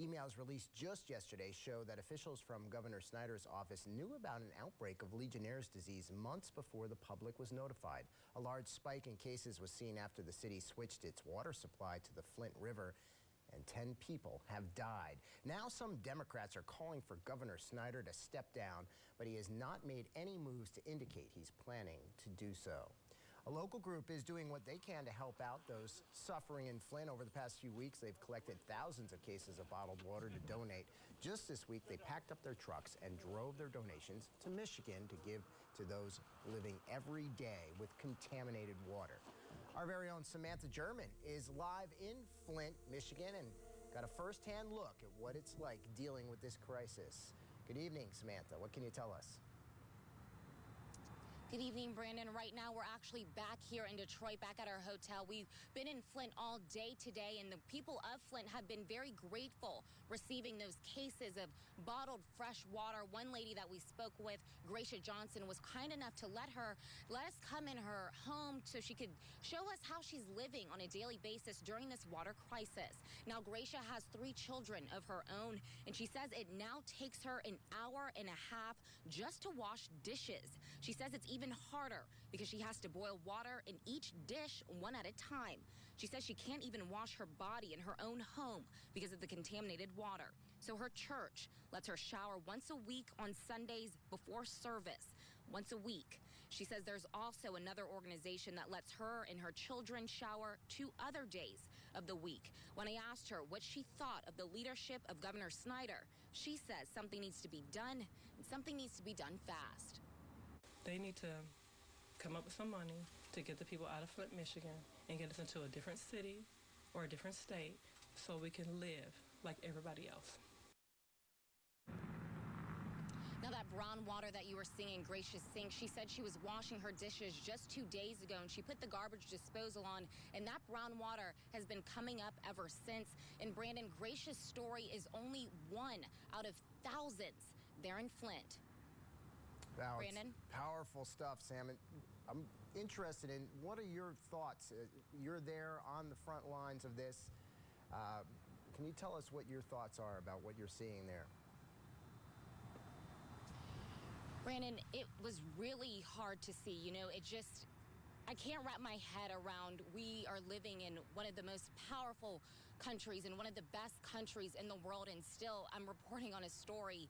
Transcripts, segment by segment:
Emails released just yesterday show that officials from Governor Snyder's office knew about an outbreak of Legionnaire's disease months before the public was notified. A large spike in cases was seen after the city switched its water supply to the Flint River, and 10 people have died. Now some Democrats are calling for Governor Snyder to step down, but he has not made any moves to indicate he's planning to do so. A local group is doing what they can to help out those suffering in Flint. Over the past few weeks, they've collected thousands of cases of bottled water to donate. Just this week, they packed up their trucks and drove their donations to Michigan to give to those living every day with contaminated water. Our very own Samantha German is live in Flint, Michigan, and got a first-hand look at what it's like dealing with this crisis. Good evening, Samantha. What can you tell us? Good evening, Brandon. Right now, we're actually back here in Detroit, back at our hotel. We've been in Flint all day today, and the people of Flint have been very grateful receiving those cases of bottled fresh water. One lady that we spoke with, Gracia Johnson, was kind enough to let us come in her home so she could show us how she's living on a daily basis during this water crisis. Now, Gracia has 3 children of her own, and she says it now takes her an hour and a half just to wash dishes. She says it's even harder because she has to boil water in each dish one at a time. She says she can't even wash her body in her own home because of the contaminated water. So her church lets her shower once a week on Sundays before service. Once a week. She says there's also another organization that lets her and her children shower 2 other days of the week. When I asked her what she thought of the leadership of Governor Snyder, she says something needs to be done and something needs to be done fast. They need to come up with some money to get the people out of Flint, Michigan, and get us into a different city or a different state so we can live like everybody else. Now, that brown water that you were seeing in Gracia's sink, she said she was washing her dishes just 2 days ago, and she put the garbage disposal on, and that brown water has been coming up ever since. And Brandon, Gracia's story is only one out of thousands there in Flint. Wow, Brandon? Powerful stuff, Sam. I'm interested in what are your thoughts? You're there on the front lines of this. Can you tell us what your thoughts are about what you're seeing there? Brandon, it was really hard to see. You know, I can't wrap my head around we are living in one of the most powerful countries and one of the best countries in the world, and still I'm reporting on a story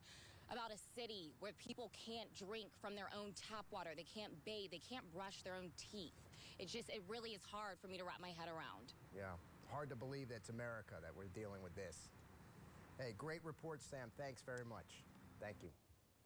about a city where people can't drink from their own tap water. They can't bathe. They can't brush their own teeth. It really is hard for me to wrap my head around. Yeah, hard to believe that's America that we're dealing with this. Hey, great report, Sam. Thanks very much. Thank you.